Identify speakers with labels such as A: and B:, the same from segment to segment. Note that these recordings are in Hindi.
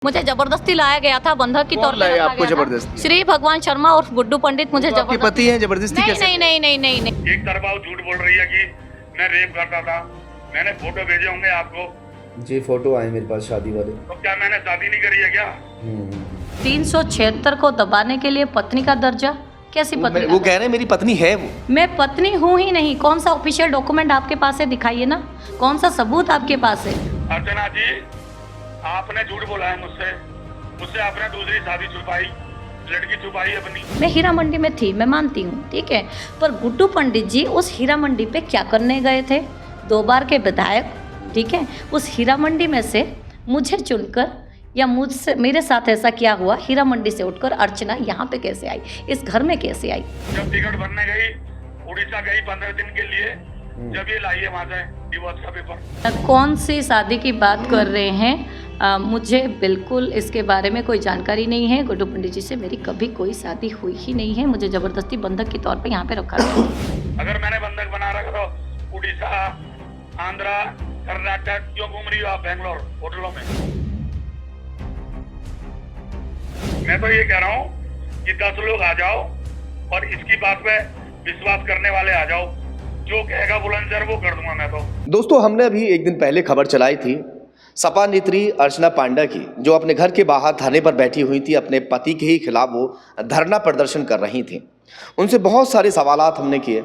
A: मुझे जबरदस्ती लाया गया था, बंधक की तौर पे रखा
B: आपको
A: गया था।
B: जबरदस्ती?
A: श्री भगवान शर्मा और गुड्डू पंडित मुझे
B: आपके
A: जबरदस्ती।
B: पति हैं, जबरदस्ती
A: नहीं
B: कैसे?
A: नहीं नहीं नहीं नहीं नहीं।
C: एक तरफा वो झूठ बोल रही है कि मैं रेप करता था। मैंने फोटो भेजे होंगे आपको।
D: जी फोटो आए मेरे पास शादी वाले।
C: तो क्या मैंने शादी नहीं करी है क्या?
A: 376 को दबाने के लिए पत्नी का दर्जा, कैसी पत्नी?
B: वो कह रहे हैं मेरी पत्नी है वो।
A: मैं पत्नी हूँ ही नहीं। कौन सा ऑफिशियल डॉक्यूमेंट आपके पास है, दिखाइए ना। कौन सा सबूत आपके पास है?
C: अर्चना जी, आपने झूठ बोला है मुझसे। मुझसे आपने दूसरी शादी छुपाई, लड़की छुपाई अपनी।
A: मैं हीरा मंडी में थी, मैं मानती हूँ, ठीक है, पर गुड्डू पंडित जी उस हीरा मंडी पे क्या करने गए थे? 2 बार के विधायक, ठीक है, उस हीरा मंडी में से मुझे चुनकर या मुझसे मेरे साथ ऐसा क्या हुआ? हीरा मंडी से उठकर अर्चना यहाँ पे कैसे आई, इस घर में कैसे आई?
C: जब टिकट बनने गई, उड़ीसा गई 15 दिन के लिए, जब ये लाई है वहाँ से डिवोर्स का पेपर।
A: कौन सी शादी की बात कर रहे हैं? मुझे बिल्कुल इसके बारे में कोई जानकारी नहीं है। गुड्डू पंडित जी से मेरी कभी कोई शादी हुई ही नहीं है। मुझे जबरदस्ती बंधक के तौर पे यहाँ पे रखा गया।
C: अगर मैंने बंधक बना रखा तो उड़ीसा, आंध्रा, कर्नाटक क्यों घूम रही हो आप बेंगलोर होटलों में? मैं तो ये कह रहा हूँ कि 10 लोग आ जाओ और इसकी बात पे विश्वास करने वाले आ जाओ। जो कहेगा बुलंदशहर वो कर दूंगा मैं तो।
B: दोस्तों, हमने अभी एक दिन पहले खबर चलाई थी सपा नेत्री अर्चना पांडा की, जो अपने घर के बाहर धरने पर बैठी हुई थी। अपने पति के ही खिलाफ वो धरना प्रदर्शन कर रही थी। उनसे बहुत सारे सवालात हमने किए।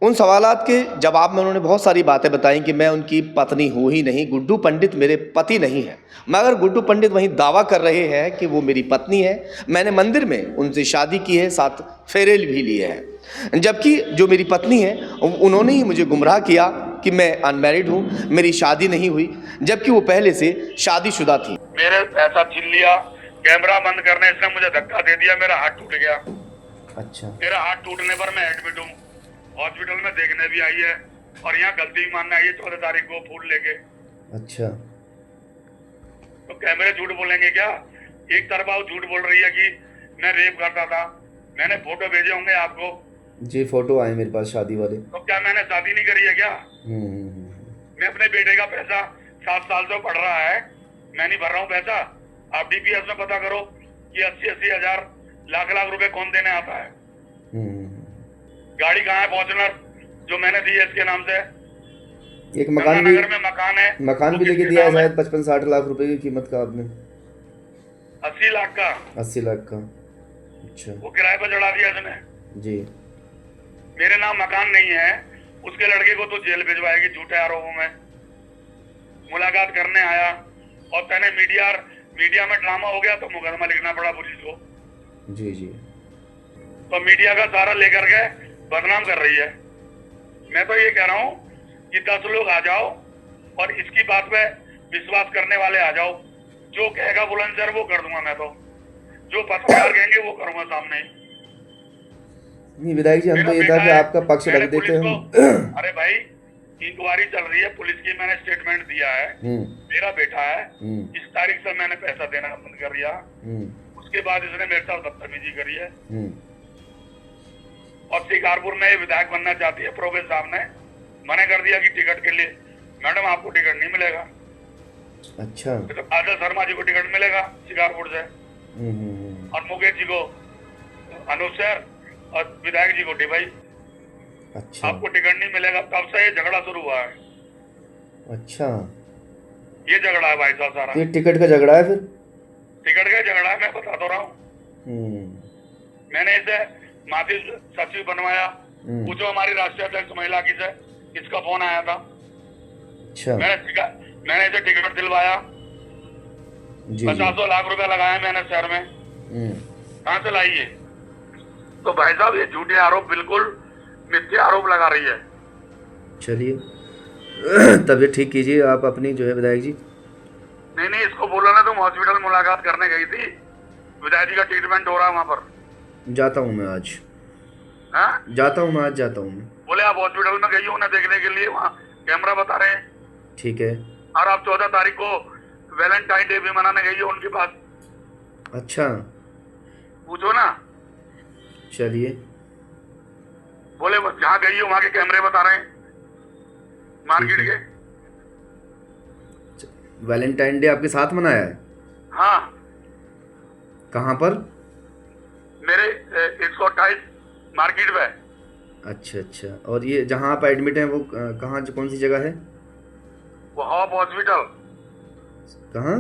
B: उन सवालात के जवाब में उन्होंने बहुत सारी बातें बताई कि मैं उनकी पत्नी हूँ ही नहीं, गुड्डू पंडित मेरे पति नहीं है। मगर गुड्डू पंडित वहीं दावा कर रहे हैं कि वो मेरी पत्नी है। मैंने मंदिर में उनसे शादी की है, 7 फेरे भी लिए हैं, जबकि जो मेरी पत्नी है उन्होंने ही मुझे गुमराह किया कि मैं अनमैरिड हूँ, मेरी शादी नहीं हुई, जबकि वो पहले से शादीशुदा थी।
C: मेरे पैसा छीन लिया, कैमरा बंद करने इसने मुझे धक्का दे दिया, मेरा हाथ टूट गया।
D: अच्छा।
C: मेरा हाथ टूटने पर मैं एडमिट हूँ, हॉस्पिटल में देखने भी आई है और यहाँ गलती भी मानने आई है 14 तारीख को फूल लेके।
D: अच्छा।
C: तो कैमरे झूठ बोलेंगे क्या? एक तरफा वो झूठ बोल रही है कि मैं रेप करता था। मैंने फोटो भेजे होंगे आपको।
D: जी फोटो आए मेरे पास शादी वाले।
C: तो क्या मैंने शादी नहीं करी है क्या? मैं अपने बेटे का पैसा 7 साल से पढ़ रहा है, मैं नहीं भर रहा हूँ पैसा। आप डीपीएस में पता करो कि 80-80 हजार, लाख रुपए कौन देने आता है। गाड़ी कहाँ है फॉर्च्यूनर जो मैंने दी है इसके नाम से?
D: एक मकान भी,
C: में मकान है,
D: मकान भी लेके दिया है शायद 55-60 लाख रुपए की कीमत का आपने।
C: 80 लाख का,
D: 80 लाख का। अच्छा।
C: वो किराए पर चढ़ा दिया इसने।
D: जी।
C: मेरे नाम मकान नहीं है, उसके लड़के को तो जेल भिजवाएगी झूठे आरोपों में। मुलाकात करने आया और मैंने मीडिया में ड्रामा हो गया तो मुकदमा लिखना पड़ा पुलिस को।
D: जी जी।
C: तो मीडिया का सहारा लेकर के बदनाम कर रही है। मैं तो ये कह रहा हूँ कि 10 लोग आ जाओ और इसकी बात पे विश्वास करने वाले आ जाओ। जो कहेगा बुलंदशहर वो कर दूंगा मैं तो। जो पत्रकार कहेंगे वो करूंगा सामने ही।
D: नहीं विधायक जी, हम तो ये था कि आपका पक्ष रख देते हम।
C: अरे भाई, इंक्वायरी चल रही है पुलिस की, मैंने स्टेटमेंट दिया है। मेरा बेटा है, इस तारीख से मैंने पैसा देना बंद कर दिया। उसके बाद इसने मेरे साथ बदतमीजी करी है। और शिकारपुर में विधायक बनना चाहती है, प्रोफेसर साहब ने मना कर दिया कि टिकट के लिए मैडम आपको टिकट नहीं मिलेगा।
D: अच्छा।
C: तो आदल शर्मा जी को टिकट मिलेगा शिकारपुर से, और मुकेश जी को अनूप सर और विधायक जी को डिबाई।
D: अच्छा।
C: आपको टिकट नहीं मिलेगा। तब से ये झगड़ा शुरू हुआ है।
D: अच्छा,
C: ये झगड़ा है भाई साहब सारा।
D: ये टिकट का झगड़ा है फिर?
C: टिकट का झगड़ा है, मैं बता तो रहा हूँ। मैंने इसे माफी सचिव बनवाया। पूछो हमारी राष्ट्रीय अध्यक्ष महिला की से इसका फोन आया था।
D: अच्छा।
C: मैंने इसे टिकट दिलवाया। 50 लाख रुपए लगाया मैंने शहर में। कहाँ से लाई है? तो भाई साहब ये झूठे आरोप, बिल्कुल मिथ्या आरोप लगा रही है।
D: चलिए तबीयत ठीक कीजिए आप अपनी जो है विधायक जी।
C: नहीं, इसको बोला ना, तुम हॉस्पिटल मुलाकात करने गई थी, विधायक जी का ट्रीटमेंट हो रहा है वहाँ पर।
D: जाता हूँ मैं आज।
C: हाँ?
D: जाता हूँ मैं आज, जाता हूँ मैं।
C: बोले आप हॉस्पिटल में गई हो ना देखने के लिए, वहाँ कैमरा बता रहे हैं।
D: ठीक है।
C: और आप 14 तारीख को वैलेंटाइन डे भी मनाने गई हो उनके पास।
D: अच्छा।
C: पूछो ना।
D: चलिए।
C: बोले जहाँ गई हो वहाँ के कैमरे बता रहे हैं मार्केट के।
D: वैलेंटाइन डे आपके साथ मनाया है?
C: हाँ
D: कहाँ पर?
C: मेरे 128 मार्केट में।
D: अच्छा अच्छा, और ये जहाँ आप एडमिट हैं वो कहाँ, कौन सी जगह है?
C: वो हॉप हॉस्पिटल,
D: कहाँ?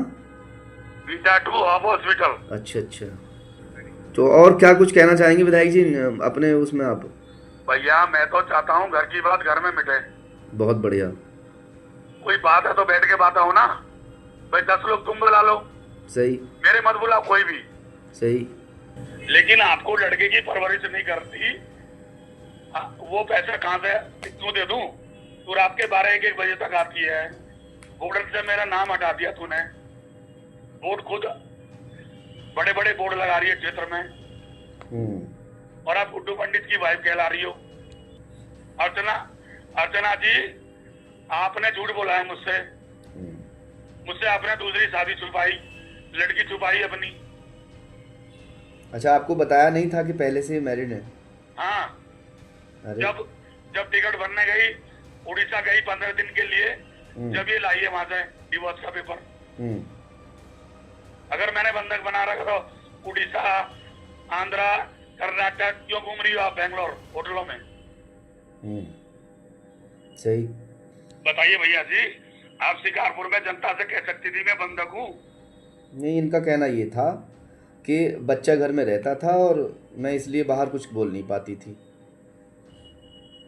C: Beta 2 hop hospital.
D: अच्छा अच्छा, तो और क्या कुछ कहना चाहेंगे विधायक जी अपने उसमें आप?
C: भैया मैं तो चाहता हूँ घर की बात घर में मिटे।
D: बहुत बढ़िया।
C: कोई बात है तो बैठ के बात हो ना भाई, 10 लोग तुम बुला लो,
D: सही।
C: मेरे मत बुलाओ कोई भी।
D: सही।
C: लेकिन आपको लड़के की परवरिश नहीं करती, वो पैसा कहाँ से क्यों दे दूं? तू रात के 12-1 बजे तक आती है, बॉर्डर से मेरा नाम हटा दिया तूने, बोर्ड खुद बड़े बड़े बोर्ड लगा रही है क्षेत्र में, और आप गुड्डू पंडित की वाइफ कहला रही हो। अर्चना जी आपने झूठ बोला है मुझसे आपने दूसरी शादी छुपाई, लड़की छुपाई अपनी।
D: अच्छा, आपको बताया नहीं था कि पहले से मैरिड है?
C: हाँ।
D: अरे।
C: जब टिकट बनने गई, उड़ीसा गई 15 दिन के लिए, जब ये लाई है वहां से डिवोर्स का पेपर। अगर मैंने बंधक बना रखा तो उड़ीसा, आंध्रा, कर्नाटक क्यों घूम रही हो आप बेंगलोर होटलों में?
D: सही।
C: बताइए भैया जी, आप शिकारपुर में जनता से कह सकती थी मैं बंधक हूँ?
D: नहीं, इनका कहना ये था कि बच्चा घर में रहता था और मैं इसलिए बाहर कुछ बोल नहीं पाती थी।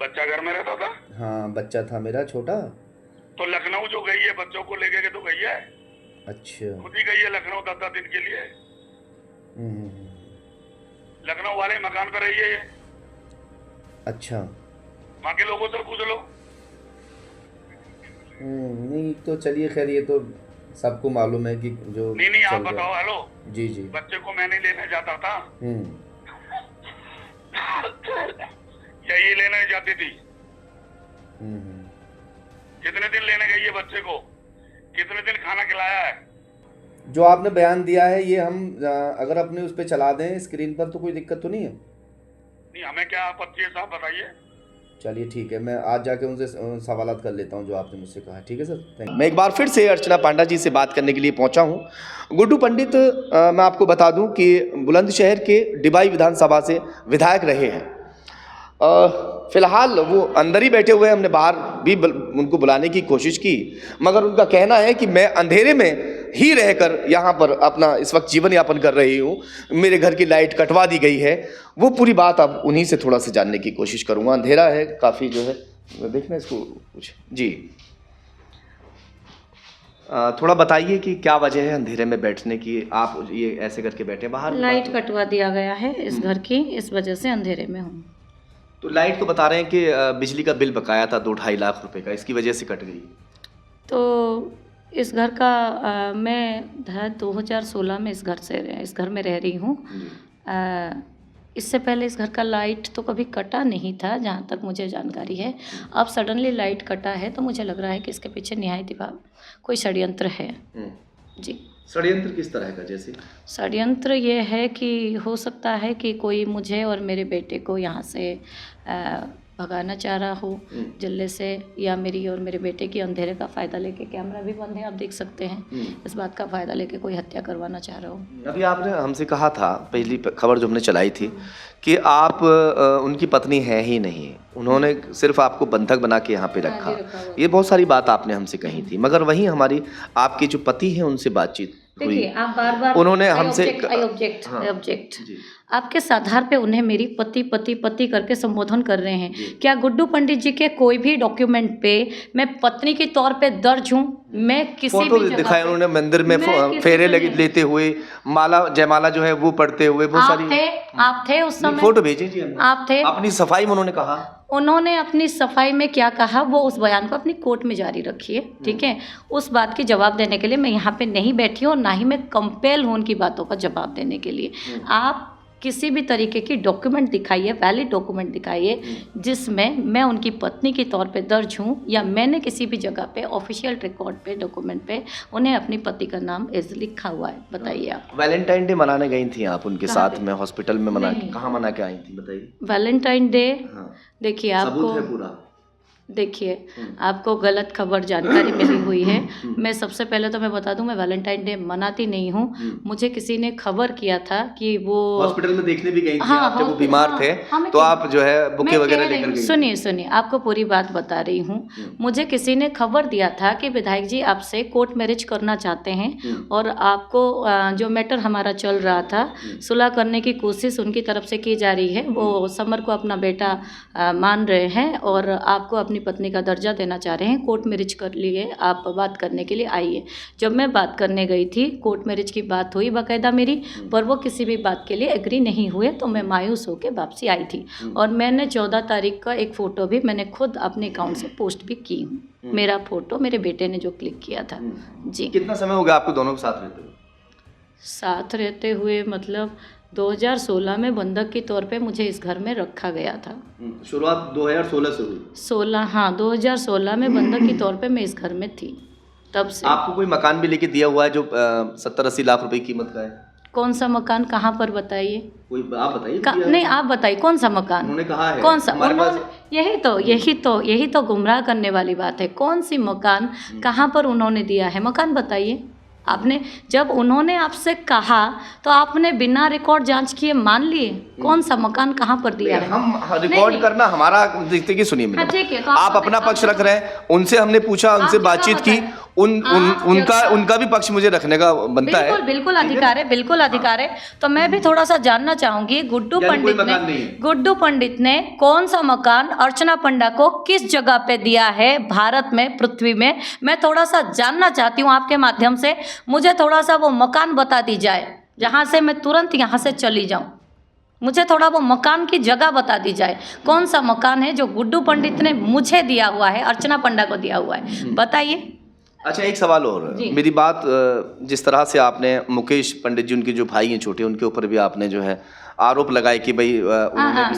C: बच्चा घर में रहता था?
D: हाँ, बच्चा था मेरा छोटा।
C: तो लखनऊ जो गई है बच्चों को लेके के तो गई है।
D: अच्छा।
C: खुद ही गई है लखनऊ 10 दिन के लिए। लखनऊ वाले मकान पर रही है ये।
D: अच्छा।
C: वहाँ के लोगों से पूछ लो।
D: नहीं तो चलिए, खैर ये तो सबको मालूम है कि जो
C: नहीं आप बताओ। हेलो
D: जी जी।
C: बच्चे को मैं नहीं लेने जाता था या ये लेने जाती थी? कितने दिन लेने गई है बच्चे को, कितने दिन खाना खिलाया है?
D: जो आपने बयान दिया है ये हम अगर अपने उस पर चला दें स्क्रीन पर तो कोई दिक्कत तो नहीं है?
C: नहीं, हमें क्या आपत्ति है साहब, बताइए।
D: चलिए ठीक है, मैं आज जाके उनसे सवालात कर लेता हूं जो आपने मुझसे कहा। ठीक है सर, थैंक यू।
B: मैं एक बार फिर से अर्चना पांडा जी से बात करने के लिए पहुंचा हूं। गुड्डू पंडित मैं आपको बता दूं कि बुलंदशहर के डिबाई विधानसभा से विधायक रहे हैं। फिलहाल वो अंदर ही बैठे हुए हैं, हमने बाहर भी उनको बुलाने की कोशिश की, मगर उनका कहना है कि मैं अंधेरे में ही रहकर यहाँ पर अपना इस वक्त जीवन यापन कर रही हूँ, मेरे घर की लाइट कटवा दी गई है। वो पूरी बात अब उन्हीं से थोड़ा सा जानने की कोशिश करूँगा। अंधेरा है काफ़ी जो है, देखना इसको कुछ जी। थोड़ा बताइए कि क्या वजह है अंधेरे में बैठने की, आप ये ऐसे करके बैठे बाहर?
A: लाइट कटवा दिया गया है इस घर की, इस वजह से अंधेरे में हूँ।
B: तो लाइट तो बता रहे हैं कि बिजली का बिल बकाया था 2-2.5 लाख रुपए का, इसकी वजह से कट गई।
A: तो इस घर का मैं 2016 में इस घर में रह रही हूँ। इससे पहले इस घर का लाइट तो कभी कटा नहीं था जहाँ तक मुझे जानकारी है। अब सडनली लाइट कटा है तो मुझे लग रहा है कि इसके पीछे निहायत कोई षड्यंत्र है। जी।
B: षड्यंत्र किस तरह का? जैसे
A: षड्यंत्र ये है कि हो सकता है कि कोई मुझे और मेरे बेटे को यहाँ से भगाना चाह रहा हो जल्ले से, या मेरी और मेरे बेटे की अंधेरे का फ़ायदा लेके, कैमरा भी बंद है आप देख सकते हैं, इस बात का फ़ायदा लेके कोई हत्या करवाना चाह रहा हो।
B: अभी आपने हमसे कहा था, पहली खबर जो हमने चलाई थी, कि आप उनकी पत्नी है ही नहीं, उन्होंने सिर्फ आपको बंधक बना के यहाँ पे रखा। ये बहुत सारी बात आपने हमसे कही थी, मगर वहीं हमारी आपके जो पति हैं उनसे बातचीत हुई।
A: आप बार-बार
B: उन्होंने हमसे
A: ऑब्जेक्ट आपके आधार पे उन्हें मेरी पति करके संबोधन कर रहे हैं। क्या गुड्डू पंडित जी के कोई भी डॉक्यूमेंट पे मैं पत्नी के तौर पे दर्ज हूँ? मैं किसी
B: फोटो
A: भी
B: दिखाया उन्होंने मंदिर में फेरे लेते हुए, माला जयमाला जो है वो पढ़ते हुए, बहुत सारी।
A: आप थे उस समय?
B: फोटो भेजी जी हमने।
A: आप थे?
B: अपनी सफाई में उन्होंने कहा,
A: उन्होंने अपनी सफाई में क्या कहा वो उस बयान को अपनी कोर्ट में जारी रखिए। ठीक है, उस बात की जवाब देने के लिए मैं यहाँ पे नहीं बैठी हूँ और ना ही मैं कंपेल हूँ उनकी बातों का जवाब देने के लिए। आप किसी भी तरीके की डॉक्यूमेंट दिखाइए, वैलिड डॉक्यूमेंट दिखाइए जिसमें मैं उनकी पत्नी के तौर पे दर्ज हूँ, या मैंने किसी भी जगह पे ऑफिशियल रिकॉर्ड पे डॉक्यूमेंट पे उन्हें अपनी पति का नाम लिखा हुआ है। बताइए आप।
B: वैलेंटाइन डे मनाने गई थी आप उनके साथ में हॉस्पिटल में, कहाँ मना के आई थी बताइए?
A: वैलेंटाइन डे देखिए आपको
B: सबूत है पूरा?
A: देखिए, आपको गलत खबर जानकारी मिली हुई है। मैं सबसे पहले तो मैं बता दूं, मैं वैलेंटाइन डे मनाती नहीं हूँ। मुझे किसी ने खबर किया था कि वो
B: हॉस्पिटल में देखने भी गई थी
A: हाँ,
B: आप, जब वो बीमार थे
A: मैं
B: तो आप जो है बुके वगैरह लेकर गई?
A: सुनिए, आपको पूरी बात बता रही हूँ। मुझे किसी ने खबर दिया था कि विधायक जी आपसे कोर्ट मैरिज करना चाहते हैं और आपको जो मैटर हमारा चल रहा था, सुलह करने की कोशिश उनकी तरफ से की जा रही है। वो समर को अपना बेटा मान रहे हैं और आपको अपनी पत्नी का दर्जा देना चाह रहे हैं। कोर्ट मैरिज कर लिए, आप बात करने के लिए आइए। जब मैं बात करने गई थी, कोर्ट मैरिज की बात हुई बाकायदा मेरी, पर वो किसी भी बात के लिए एग्री नहीं हुए, तो मैं मायूस होकर वापसी आई थी। और मैंने 14 तारीख का एक फ़ोटो भी मैंने खुद अपने अकाउंट से पोस्ट भी की हूँ। मेरा फ़ोटो मेरे बेटे ने जो क्लिक किया था। जी।
B: कितना समय हो गया आपको दोनों के साथ रहते हुए?
A: साथ रहते हुए मतलब 2016 में बंधक के तौर पे मुझे इस घर में रखा गया था।
B: शुरुआत 2016 से हुई?
A: 2016 में बंधक के तौर पे मैं इस घर में थी, तब से।
B: आपको कोई मकान भी लेके दिया हुआ है जो 70-80 लाख रुपए की कीमत का है?
A: कौन सा मकान, कहाँ पर बताइए?
B: कोई आप बताइए।
A: नहीं, आप बताइए कौन सा मकान?
B: उन्होंने कहा है
A: कौन सा?
B: हमारे पास।
A: यही तो गुमराह करने वाली बात है। कौन सी मकान, कहाँ पर उन्होंने दिया है? मकान बताइए। आपने, जब उन्होंने आपसे कहा तो आपने बिना रिकॉर्ड जांच किए मान लिए? कौन सा मकान कहाँ पर दिया है?
B: हम रिकॉर्ड करना हमारा देखते कि सुनिए
A: हाँ, ठीक है, तो
B: आप अपना पक्ष रख रहे हैं, उनसे हमने पूछा, उनसे बातचीत की, उनका भी पक्ष मुझे रखने का बनता है।
A: बिल्कुल अधिकार है। तो मैं भी थोड़ा सा जानना चाहूंगी, गुड्डू पंडित ने कौन सा मकान अर्चना पंडा को किस जगह पे दिया है भारत में, पृथ्वी में? मैं थोड़ा सा जानना चाहती हूँ आपके माध्यम से। मुझे थोड़ा सा वो मकान बता दी जाए जहाँ से मैं तुरंत यहाँ से चली जाऊँ। मुझे थोड़ा वो मकान की जगह बता दी जाए। कौन सा मकान है जो गुड्डू पंडित ने मुझे दिया हुआ है, अर्चना पंडा को दिया हुआ है? बताइए।
B: अच्छा, एक सवाल और। मेरी बात, जिस तरह से आपने मुकेश पंडित जी, उनके जो भाई हैं छोटे, उनके ऊपर भी आपने जो है आरोप लगाए कि भाई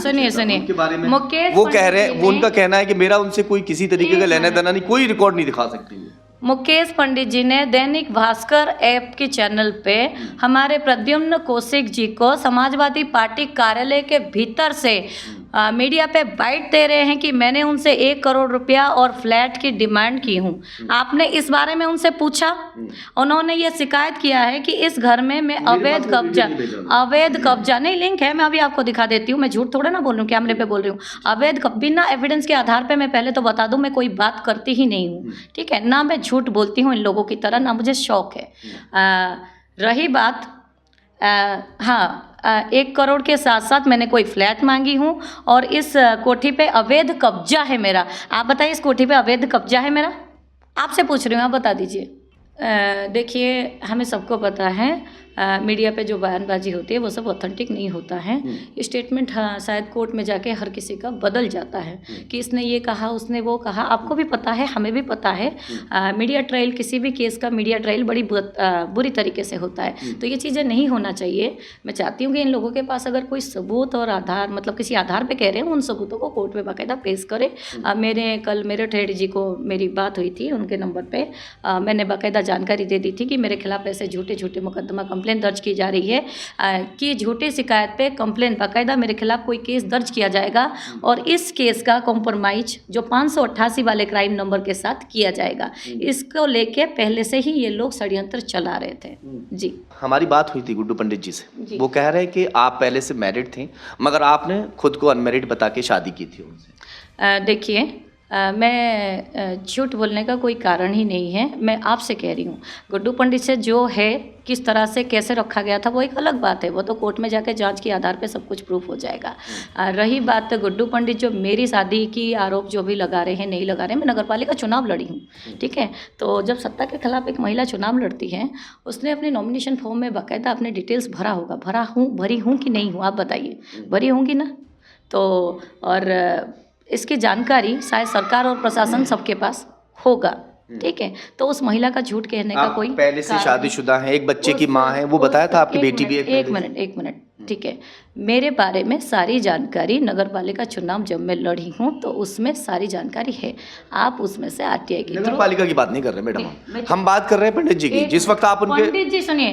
A: सुनिए
B: उनके बारे में
A: मुकेश,
B: वो कह रहे हैं, वो उनका कहना है कि मेरा उनसे कोई किसी तरीके का लेना देना नहीं, कोई रिकॉर्ड नहीं दिखा सकती।
A: मुकेश पंडित जी ने दैनिक भास्कर ऐप के चैनल पे हमारे प्रद्युम्न कौशिक जी को समाजवादी पार्टी कार्यालय के भीतर से मीडिया पे बाइट दे रहे हैं कि मैंने उनसे 1 करोड़ रुपया और फ्लैट की डिमांड की हूँ। आपने इस बारे में उनसे पूछा? उन्होंने ये शिकायत किया है कि इस घर में मैं अवैध कब्जा नहीं, लिंक है, मैं अभी आपको दिखा देती हूँ। मैं झूठ थोड़ा ना बोल रही हूँ, कैमरे पे बोल रही हूँ। बिना एविडेंस के आधार पे मैं पहले तो बता दूँ, मैं कोई बात करती ही नहीं हूँ, ठीक है ना? मैं झूठ बोलती हूँ इन लोगों की तरह, ना मुझे शौक है। रही बात, हाँ, 1 करोड़ के साथ साथ मैंने कोई फ्लैट मांगी हूँ और इस कोठी पे अवैध कब्जा है मेरा। आप बताइए, इस कोठी पे अवैध कब्जा है मेरा? आपसे पूछ रही हूँ, आप बता दीजिए। देखिए, हमें सबको पता है मीडिया पे जो बयानबाजी होती है वो सब ऑथेंटिक नहीं होता है। स्टेटमेंट शायद कोर्ट में जाके हर किसी का बदल जाता है कि इसने ये कहा, उसने वो कहा। आपको भी पता है, हमें भी पता है, मीडिया ट्रायल, किसी भी केस का मीडिया ट्रायल बड़ी बुरी तरीके से होता है। तो ये चीज़ें नहीं होना चाहिए। मैं चाहती हूँ कि इन लोगों के पास अगर कोई सबूत और आधार, मतलब किसी आधार पर कह रहे हैं, उन सबूतों को कोर्ट में बाकायदा पेश करें। कल मेरे ठेठ जी को मेरी बात हुई थी, उनके नंबर पर मैंने बाकायदा जानकारी दे दी थी कि मेरे खिलाफ ऐसे झूठे मुकदमा कंप्लेन दर्ज की जा रही है कि झूठी शिकायत पे कंप्लेन बाकायदा मेरे खिलाफ कोई केस दर्ज किया जाएगा और इस केस का कॉम्प्रोमाइज जो 588 वाले क्राइम नंबर के साथ किया जाएगा। इसको लेके पहले से ही ये लोग षड्यंत्र चला रहे थे। जी, हमारी
B: बात हुई थी गुड्डू पंडित जी से। वो कह रहे हैं कि आप पहले से मैरिड थे मगर आपने खुद को अनमैरिड बता के शादी की थी उनसे।
A: देखिए, मैं झूठ बोलने का कोई कारण ही नहीं है। मैं आपसे कह रही हूँ, गुड्डू पंडित से जो है, किस तरह से कैसे रखा गया था, वो एक अलग बात है। वो तो कोर्ट में जाके जांच के आधार पे सब कुछ प्रूफ हो जाएगा। रही बात गुड्डू पंडित जो मेरी शादी की आरोप जो भी लगा रहे हैं, नहीं लगा रहे हैं, मैं नगरपालिका चुनाव लड़ी हूँ, ठीक है। तो जब सत्ता के खिलाफ एक महिला चुनाव लड़ती है, उसने अपने नॉमिनेशन फॉर्म में बाकायदा अपने डिटेल्स भरा होगा। भरी हूँ कि नहीं हूँ, आप बताइए, भरी होंगी ना? तो और इसकी जानकारी शायद सरकार और प्रशासन सबके पास होगा, ठीक है। तो उस महिला का झूठ कहने का कोई,
B: पहले से शादीशुदा है, एक बच्चे की माँ है, वो बताया था आपकी बेटी भी
A: एक मिनट, ठीक है। मेरे बारे में सारी जानकारी, नगरपालिका चुनाव जब मैं लड़ी हूँ तो उसमें सारी जानकारी है। आप उसमें से आरटीआई की,
B: नगरपालिका की बात नहीं कर रहे मैडम, हम बात कर रहे हैं पंडित जी की। जिस वक्त आप उनके,
A: पंडित जी सुनिए,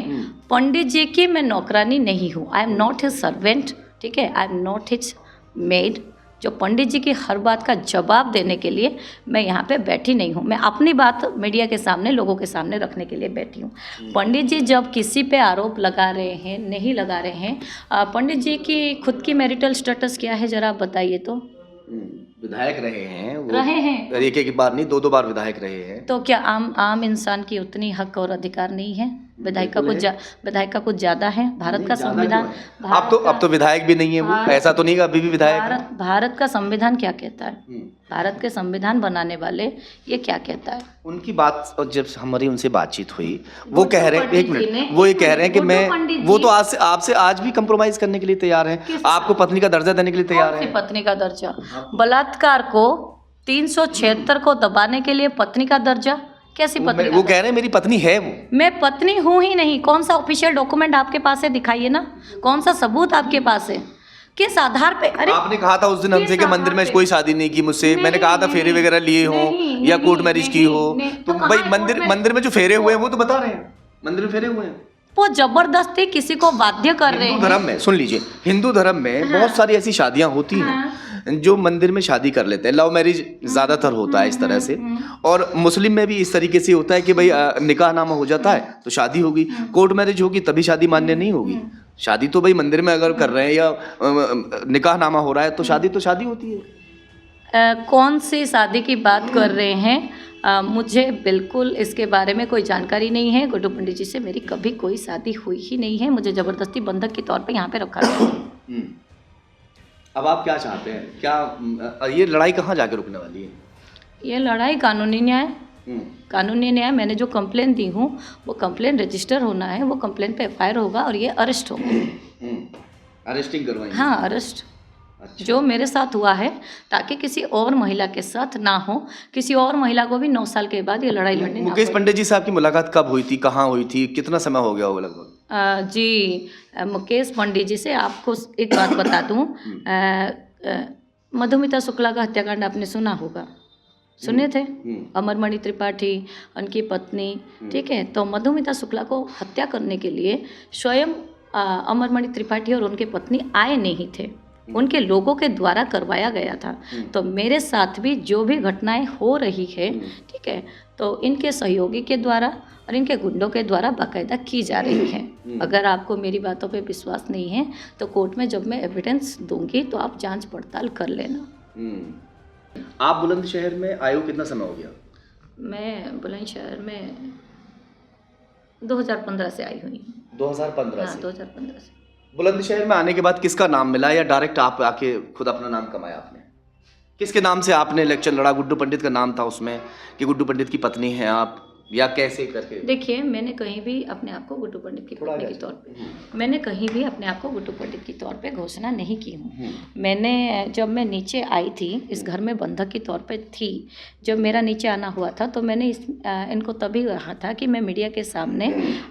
A: पंडित जी की मैं नौकरानी नहीं हूँ। I am not his servant, ठीक है। I am not his made, जो पंडित जी की हर बात का जवाब देने के लिए मैं यहाँ पे बैठी नहीं हूँ। मैं अपनी बात मीडिया के सामने, लोगों के सामने रखने के लिए बैठी हूँ। पंडित जी जब किसी पे आरोप लगा रहे हैं, नहीं लगा रहे हैं, पंडित जी की खुद की मैरिटल स्टेटस क्या है ज़रा आप बताइए तो।
B: विधायक रहे हैं वो,
A: रहे हैं
B: एक बार नहीं, दो बार विधायक रहे हैं।
A: तो क्या आम इंसान की उतनी हक और अधिकार नहीं है? विधायक का कुछ ज़्यादा है। भारत का संविधान,
B: अब तो विधायक भी नहीं है वो, ऐसा तो नहीं है अभी भी विधायक है।
A: भारत का संविधान क्या कहता है? भारत के संविधान बनाने वाले ये क्या कहता है?
B: उनकी बात, और जब हमारी उनसे बातचीत हुई, वो कह रहे हैं, एक मिनट, वो ये कह रहे हैं कि मैं, वो तो आपसे आज भी कंप्रोमाइज करने के लिए तैयार हैं, आपको पत्नी का दर्जा देने के लिए तैयार हैं।
A: पत्नी का दर्जा, बलात्कार को 376 को दबाने के लिए पत्नी का दर्जा, कैसी पत्नी?
B: वो कह रहे हैं मेरी पत्नी है वो।
A: मैं पत्नी हूँ ही नहीं। कौन सा ऑफिशियल डॉक्यूमेंट आपके पास है? दिखाइए ना, कौन सा सबूत आपके पास है? किस आधार पे? अरे
B: आपने कहा था उस दिन हमसे कि मंदिर में कोई शादी नहीं की मुझसे, मैंने कहा था फेरे वगैरह लिए हो या कोर्ट मैरिज की हो, तो भाई मंदिर में जो फेरे हुए हैं वो तो बता रहे हैं, मंदिर में फेरे हुए हैं।
A: वो जबरदस्ती किसी को बाध्य कर रहे हैं।
B: हिंदू धर्म में, सुन लीजिए, हिंदू धर्म में बहुत सारी ऐसी शादियां होती हैं जो मंदिर में शादी कर लेते हैं। लव मैरिज ज्यादातर होता है इस तरह से, और मुस्लिम में भी इस तरीके से होता है कि भाई निकाहनामा हो जाता है तो शादी होगी, कोर्ट मैरिज होगी तभी शादी मान्य नहीं होगी। शादी तो भाई मंदिर में अगर कर रहे हैं या निकाहनामा हो रहा है तो शादी होती है।
A: कौन सी शादी की बात कर रहे हैं? मुझे बिल्कुल इसके बारे में कोई जानकारी नहीं है। गुड्डू पंडित जी से मेरी कभी कोई शादी हुई ही नहीं है। मुझे ज़बरदस्ती बंधक के तौर पे यहाँ पे रखा गया।
B: अब आप क्या चाहते हैं? क्या ये लड़ाई कहाँ जाके रुकने वाली है?
A: ये लड़ाई कानूनी न्याय, मैंने जो कंप्लेन दी हूँ वो कंप्लेन रजिस्टर होना है, वो कंप्लेन पे FIR होगा और ये अरेस्ट होगा।
B: अरेस्टिंग करवाएंगे?
A: हाँ, अरेस्ट।
B: अच्छा।
A: जो मेरे साथ हुआ है, ताकि किसी और महिला के साथ ना हो, किसी और महिला को भी 9 साल के बाद ये लड़ाई लड़नी।
B: मुकेश पंडित जी से आपकी मुलाकात कब हुई थी, कहाँ हुई थी, कितना समय हो गया होगा लगभग?
A: जी, मुकेश पंडित जी से आपको एक बात बता दूं, मधुमिता शुक्ला का हत्याकांड आपने सुना होगा, सुने थे? अमरमणि त्रिपाठी, उनकी पत्नी, ठीक है। तो मधुमिता शुक्ला को हत्या करने के लिए स्वयं अमरमणि त्रिपाठी और उनके पत्नी आए नहीं थे, उनके लोगों के द्वारा करवाया गया था। तो मेरे साथ भी जो भी घटनाएं हो रही है, ठीक है, तो इनके सहयोगी के द्वारा और इनके गुंडों के द्वारा बाकायदा की जा रही है। अगर आपको मेरी बातों पे विश्वास नहीं है तो कोर्ट में जब मैं एविडेंस दूंगी तो आप जांच पड़ताल कर लेना।
B: आप बुलंदशहर में आए हो कितना समय हो गया?
A: मैं बुलंदशहर में 2015 से आई हुई हूँ।
B: 2015
A: हाँ,
B: से?
A: 2015 से।
B: बुलंदशहर में आने के बाद किसका नाम मिला या डायरेक्ट आप आके खुद अपना नाम कमाया आपने? किसके नाम से आपने इलेक्शन लड़ा? गुड्डू पंडित का नाम था उसमें कि गुड्डू पंडित की पत्नी हैं आप, या कैसे करके?
A: देखिए, मैंने कहीं भी अपने आप को गुड्डू पंडित की पत्नी के तौर पे, मैंने कहीं भी अपने आप को गुड्डू पंडित की तौर पे घोषणा नहीं की हूँ। मैंने जब मैं नीचे आई थी, इस घर में बंधक के तौर पे थी, जब मेरा नीचे आना हुआ था तो मैंने इनको तभी कहा था कि मैं मीडिया के सामने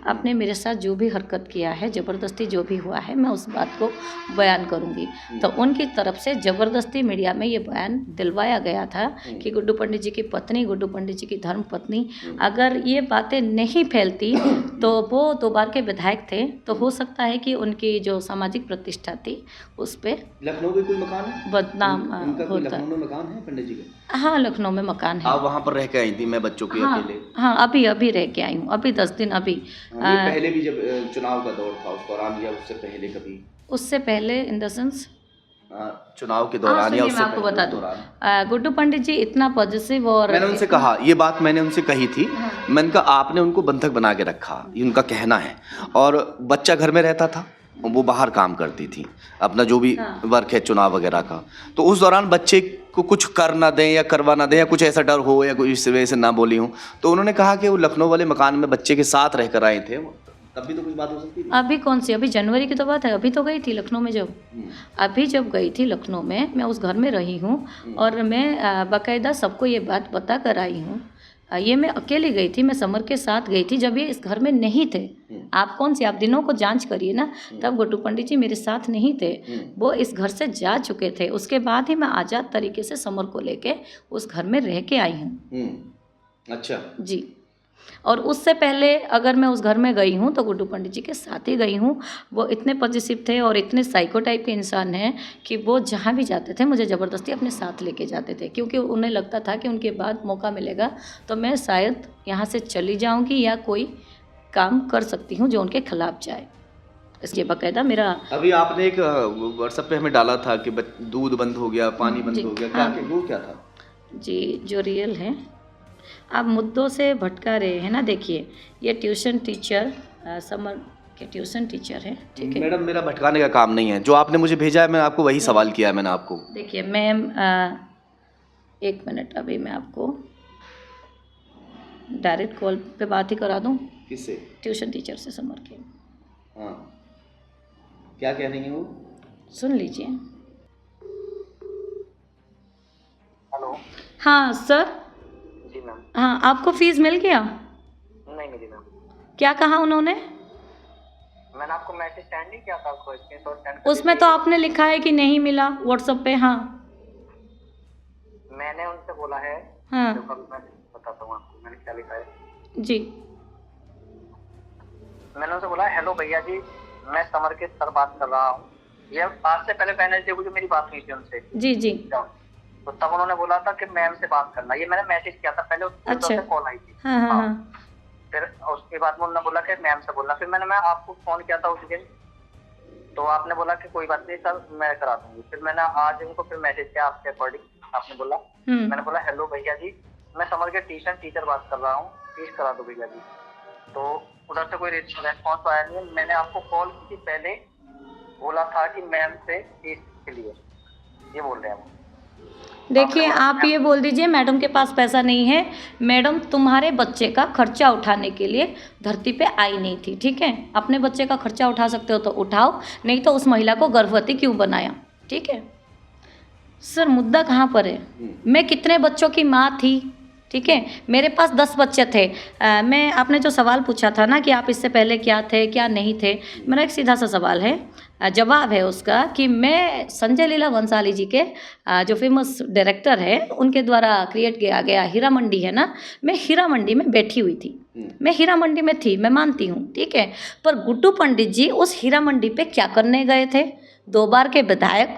A: आपने मेरे साथ जो भी हरकत किया है, ज़बरदस्ती जो भी हुआ है, मैं उस बात को बयान करूँगी। तो उनकी तरफ से ज़बरदस्ती मीडिया में ये बयान दिलवाया गया था कि गुड्डू पंडित जी की पत्नी, गुड्डू पंडित जी की धर्म पत्नी, अगर ये बातें नहीं फैलती तो वो 2 बार के विधायक थे, तो हो सकता है कि उनकी जो सामाजिक प्रतिष्ठा थी उस पर
B: लखनऊ में कोई मकान है?
A: बदनाम होता।
B: लखनऊ में मकान है पंडित जी का?
A: हाँ, लखनऊ में मकान है।
B: आप वहाँ पर रह के आई थी? मैं बच्चों के अकेले?
A: हाँ, अभी रह के आई हूँ, अभी 10 दिन अभी।
B: पहले भी जब चुनाव का दौर था उस दौरान, या उससे पहले कभी?
A: उससे पहले इन द सेंस
B: चुनाव के दौरान या उससे
A: आपको बता दूं, गुड्डू पंडित जी इतना पॉजिटिव और
B: मैंने उनसे कहा, ये बात मैंने उनसे कही थी, मैंने कहा आपने उनको बंधक बना के रखा, ये उनका कहना है, और बच्चा घर में रहता था, वो बाहर काम करती थी, अपना जो भी वर्क है चुनाव वगैरह का, तो उस दौरान बच्चे को कुछ कर ना दें या करवा ना दें या कुछ ऐसा डर हो या कोई इस वजह से ना बोली हूँ, तो उन्होंने कहा कि वो लखनऊ वाले मकान में बच्चे के साथ रहकर आए थे। तब भी तो कुछ बात हो सकती थी।
A: अभी कौन सी? अभी जनवरी की तो बात है, अभी तो गई थी लखनऊ में। जब गई थी लखनऊ में, मैं उस घर में रही हूँ और मैं बाकायदा सबको ये बात बता कर आई हूँ। ये मैं अकेली गई थी, मैं समर के साथ गई थी जब ये इस घर में नहीं थे। आप कौन सी, आप दिनों को जांच करिए ना, तब गुड्डू पंडित जी मेरे साथ नहीं थे, वो इस घर से जा चुके थे। उसके बाद ही मैं आज़ाद तरीके से समर को लेके उस घर में रह के आई हूँ।
B: अच्छा
A: जी। और उससे पहले अगर मैं उस घर में गई हूँ तो गुड्डू पंडित जी के साथ ही गई हूँ। वो इतने पॉजिटिव थे और इतने साइको टाइप के इंसान हैं कि वो जहाँ भी जाते थे मुझे ज़बरदस्ती अपने साथ लेके जाते थे, क्योंकि उन्हें लगता था कि उनके बाद मौका मिलेगा तो मैं शायद यहाँ से चली जाऊँगी या कोई काम कर सकती हूँ जो उनके खिलाफ जाए। इसलिए बाकायदा मेरा
B: अभी आपने एक व्हाट्सएप पे हमें डाला था कि दूध बंद हो गया, पानी बंद
A: जी,
B: हो गया,
A: हाँ।
B: वो क्या था?
A: जी, जो रियल है, आप मुद्दों से भटका रहे हैं ना। देखिए, ये ट्यूशन टीचर समर के ट्यूशन टीचर है, ठीक है।
B: मैडम, मेरा भटकाने का काम नहीं है, जो आपने मुझे भेजा है मैंने आपको वही सवाल किया है मैंने आपको।
A: देखिए मैम, 1 मिनट, अभी मैं आपको डायरेक्ट कॉल पे बात ही करा दूं।
B: किससे?
A: ट्यूशन टीचर से, समर के।
B: हाँ, क्या कह रही हैं वो?
A: सुन लीजिए।
E: हेलो।
A: हाँ सर।
E: जी मैम।
A: हाँ, आपको फीस मिल गया?
E: नहीं मिली मैम।
A: क्या कहा उन्होंने?
E: मैंने आपको मैसेज सेंड नहीं किया था, आपको स्क्रीनशॉट सेंड कर
A: उसमें तो आपने लिखा है कि नहीं मिला व्हाट्सएप पे। हाँ
E: मैंने उनसे बोला है।
A: हाँ
E: देखो अभी मैं बताता हूँ आपको मैंने क्या लिखा है।
A: जी।
E: मैंने उनसे बोला, हेलो भैया जी, मैं समर के सर बात कर रहा हूँ। ये आज से पहले वेडनेसडे को जो मेरी बात हुई थी उनसे,
A: जी जी।
E: तो तब उन्होंने बोला था कि मैम से बात करना। ये मैंने मैसेज किया था पहले, उसकी तरफ से कॉल आई थी।
A: हाँ हाँ हाँ।
E: फिर उसके बाद में उन्होंने बोला कि मैम से बोलना। फिर मैं आपको फोन किया था उस दिन, तो आपने बोला कि कोई बात नहीं सर, मैं करा दूंगी। फिर मैंने आज उनको फिर मैसेज किया आपके अकॉर्डिंग। आपने बोला, मैंने बोला हेलो भैया जी, मैं समर के ट्यूशन टीचर बात कर रहा हूँ, प्लीज करा दो भैया जी। तो उधर से कोई रेस्पॉन्स आया नहीं। मैंने आपको कॉल की पहले बोला था कि मैम से फीस के लिए, ये बोल रहे हैं वो।
A: देखिए, आप ये बोल दीजिए मैडम के पास पैसा नहीं है। मैडम तुम्हारे बच्चे का खर्चा उठाने के लिए धरती पे आई नहीं थी, ठीक है। अपने बच्चे का खर्चा उठा सकते हो तो उठाओ, नहीं तो उस महिला को गर्भवती क्यों बनाया, ठीक है। सर मुद्दा कहाँ पर है? मैं कितने बच्चों की माँ थी, ठीक है। मेरे पास 10 बच्चे थे। मैं, आपने जो सवाल पूछा था ना कि आप इससे पहले क्या थे क्या नहीं थे, मेरा एक सीधा सा सवाल है, जवाब है उसका कि मैं संजय लीला भंसाली जी के जो फेमस डायरेक्टर है उनके द्वारा क्रिएट किया गया हीरा मंडी है ना, मैं हीरा मंडी में बैठी हुई थी। मैं हीरा मंडी में थी, मैं मानती हूँ, ठीक है। पर गुड्डू पंडित जी उस हीरा मंडी पे क्या करने गए थे? 2 बार के विधायक,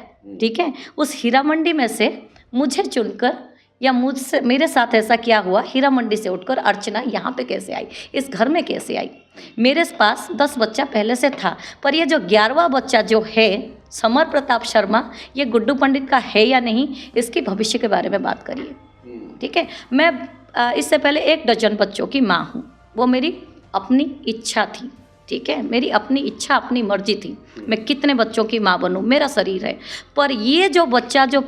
A: ठीक है। उस हीरा मंडी में से मुझे चुनकर या मुझसे, मेरे साथ ऐसा क्या हुआ, हीरा मंडी से उठकर अर्चना यहाँ पे कैसे आई, इस घर में कैसे आई? मेरे पास 10 बच्चा पहले से था, पर ये जो 11वां बच्चा जो है समर प्रताप शर्मा, ये गुड्डू पंडित का है या नहीं, इसकी भविष्य के बारे में बात करिए, ठीक है। मैं इससे पहले 1 डजन बच्चों की माँ हूँ, वो मेरी अपनी इच्छा थी, ठीक है। मेरी अपनी इच्छा, अपनी मर्जी थी मैं कितने बच्चों की माँ बनूं, मेरा शरीर है। पर ये जो बच्चा जो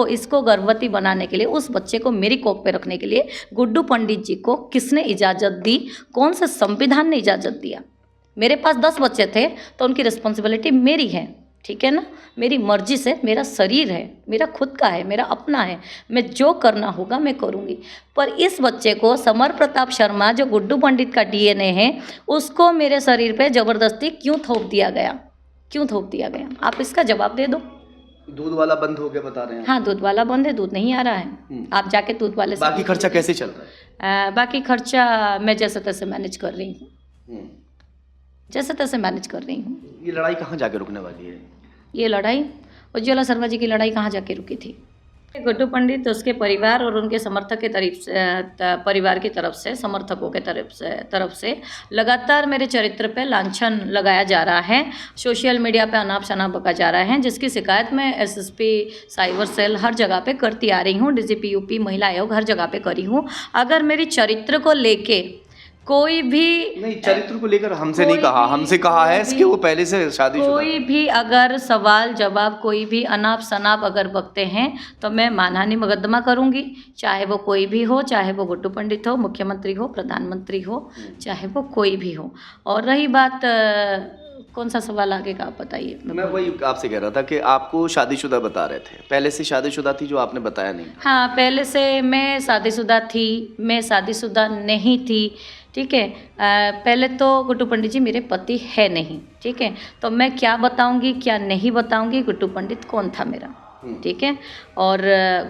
A: इसको गर्भवती बनाने के लिए, उस बच्चे को मेरी कोख पे रखने के लिए गुड्डू पंडित जी को किसने इजाज़त दी? कौन से संविधान ने इजाज़त दिया? मेरे पास 10 बच्चे थे तो उनकी रिस्पॉन्सिबिलिटी मेरी है, ठीक है ना। मेरी मर्जी से, मेरा शरीर है, मेरा खुद का है, मेरा अपना है, मैं जो करना होगा मैं करूँगी। पर इस बच्चे को, समर प्रताप शर्मा जो गुड्डू पंडित का डीएनए है, उसको मेरे शरीर पे ज़बरदस्ती क्यों थोप दिया गया? क्यों थोप दिया गया? आप इसका जवाब दे दो।
B: दूध वाला बंद हो गया बता रहे हैं?
A: हाँ, दूध वाला बंद है, दूध नहीं आ रहा है। आप जाके दूध वाले से,
B: बाकी खर्चा कैसे चल रहा है?
A: बाकी खर्चा मैं जैसे तैसे मैनेज कर रही हूँ, जैसे तैसे मैनेज कर रही हूँ।
B: ये लड़ाई कहाँ जाके रुकने वाली है?
A: ये लड़ाई, उज्ज्वला शर्मा जी की लड़ाई कहाँ जाके रुकी थी? गुड्डू पंडित, उसके परिवार और उनके समर्थक के परिवार की तरफ से, समर्थकों के तरफ से लगातार मेरे चरित्र पे लांछन लगाया जा रहा है। सोशल मीडिया पे अनाप शनाप बका जा रहा है, जिसकी शिकायत मैं एसएसपी साइबर सेल हर जगह पे करती आ रही हूँ, डीजीपी यूपी महिला आयोग हर जगह पे करी हूँ। अगर मेरी चरित्र को लेके कोई भी
B: नहीं, चरित्र को लेकर हमसे नहीं कहा, हमसे कहा है इसके वो पहले से शादीशुदा।
A: कोई भी अगर सवाल जवाब, कोई भी अनाप शनाप अगर बकते हैं तो मैं मानहानि मुकदमा करूंगी, चाहे वो कोई भी हो, चाहे वो गुड्डू पंडित हो, मुख्यमंत्री हो, प्रधानमंत्री हो, चाहे वो कोई भी हो। और रही बात कौन सा सवाल आगे का, आप बताइए।
B: मैं वही आपसे कह रहा था कि आपको शादीशुदा बता रहे थे, पहले से शादीशुदा थी जो आपने बताया नहीं।
A: हाँ, पहले से मैं शादीशुदा थी, मैं शादीशुदा नहीं थी, ठीक है। पहले तो गुड्डू पंडित जी मेरे पति है नहीं, ठीक है। तो मैं क्या बताऊंगी क्या नहीं बताऊंगी, गुड्डू पंडित कौन था मेरा, ठीक है। और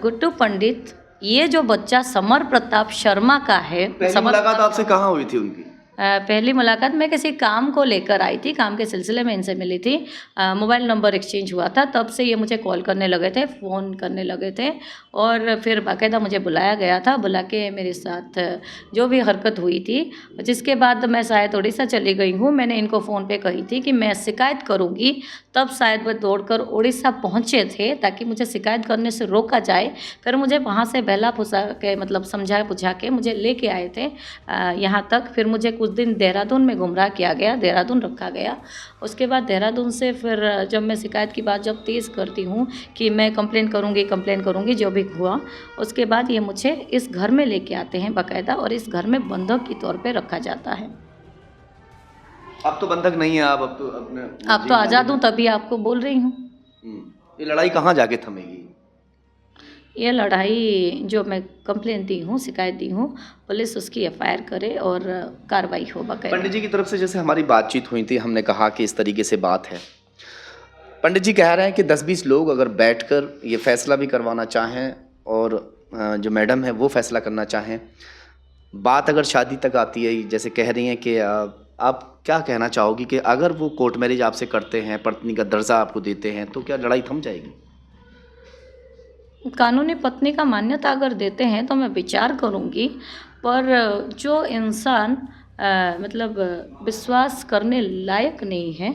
A: गुड्डू पंडित ये जो बच्चा समर प्रताप शर्मा का है,
B: पहली मुलाकात आपसे कहाँ हुई थी उनकी?
A: पहली मुलाकात मैं किसी काम को लेकर आई थी, काम के सिलसिले में इनसे मिली थी। मोबाइल नंबर एक्सचेंज हुआ था, तब से ये मुझे कॉल करने लगे थे, फ़ोन करने लगे थे और फिर बाकायदा मुझे बुलाया गया था। बुला के मेरे साथ जो भी हरकत हुई थी, जिसके बाद मैं शायद उड़ीसा चली गई हूँ। मैंने इनको फ़ोन पे कही थी कि मैं शिकायत करूँगी, तब शायद वो दौड़कर उड़ीसा पहुँचे थे ताकि मुझे शिकायत करने से रोका जाए। फिर मुझे वहाँ से बहला फुसा के मतलब समझा बुझा के मुझे लेके आए थे यहाँ तक। फिर मुझे कुछ दिन देहरादून में गुमराह किया गया, देहरादून रखा गया। उसके बाद देहरादून से फिर जब मैं शिकायत की बात जब तेज़ करती हूँ कि मैं कंप्लेन करूँगी जो भी हुआ, उसके बाद ये मुझे इस घर में लेके आते हैं बाकायदा और इस घर में बंधक के तौर पे रखा जाता है।
B: अब तो बंधक नहीं है आप, अब तो अपने
A: अब तो आज़ाद हूँ, तभी आपको बोल रही हूँ।
B: ये लड़ाई कहाँ जाके थमेगी?
A: ये लड़ाई जो मैं कंप्लेन दी हूँ, शिकायत दी हूँ, पुलिस उसकी एफआईआर करे और कार्रवाई हो बाकायदा।
B: पंडित जी की तरफ से जैसे हमारी बातचीत हुई थी, हमने कहा कि इस तरीके से बात है। पंडित जी कह रहे हैं कि 10-20 लोग अगर बैठकर ये फैसला भी करवाना चाहें और जो मैडम है वो फैसला करना चाहें, बात अगर शादी तक आती है, जैसे कह रही हैं कि आप क्या कहना चाहोगी कि अगर वो कोर्ट मैरिज आपसे करते हैं, पत्नी का दर्जा आपको देते हैं, तो क्या लड़ाई थम जाएगी?
A: कानूनी पत्नी का मान्यता अगर देते हैं तो मैं विचार करूँगी, पर जो इंसान मतलब विश्वास करने लायक नहीं है,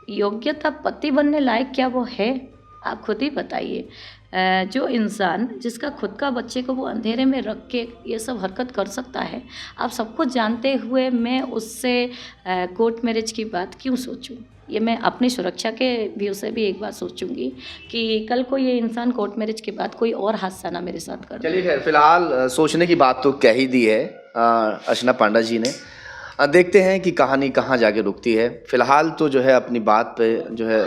A: योग्यता पति बनने लायक क्या वो है? आप खुद ही बताइए। जो इंसान जिसका खुद का बच्चे को वो अंधेरे में रख के ये सब हरकत कर सकता है, आप सब कुछ जानते हुए मैं उससे कोर्ट मैरिज की बात क्यों सोचूं? ये मैं अपनी सुरक्षा के व्यू से भी एक बार सोचूंगी कि कल को ये इंसान कोर्ट मैरिज के बाद कोई और हादसा ना मेरे साथ कर दे।
B: चलिए खैर, फिलहाल सोचने की बात तो कह ही दी है अर्चना पांडा जी ने। देखते हैं कि कहानी कहाँ जाके रुकती है। फिलहाल तो जो है अपनी बात पे जो है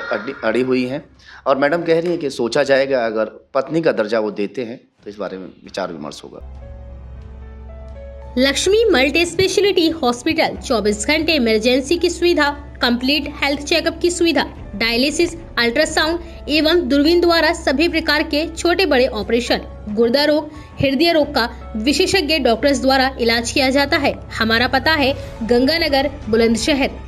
B: अड़ी हुई हैं और मैडम कह रही हैं कि सोचा जाएगा, अगर पत्नी का दर्जा वो देते हैं तो इस बारे में विचार विमर्श होगा।
F: लक्ष्मी मल्टी स्पेशलिटी हॉस्पिटल 24 घंटे इमरजेंसी की सुविधा, कंप्लीट हेल्थ चेकअप की सुविधा, डायलिसिस, अल्ट्रासाउंड एवं दूरबीन द्वारा सभी प्रकार के छोटे बड़े ऑपरेशन, गुर्दा रोग, हृदय रोग का विशेषज्ञ डॉक्टर्स द्वारा इलाज किया जाता है। हमारा पता है गंगानगर, बुलंदशहर।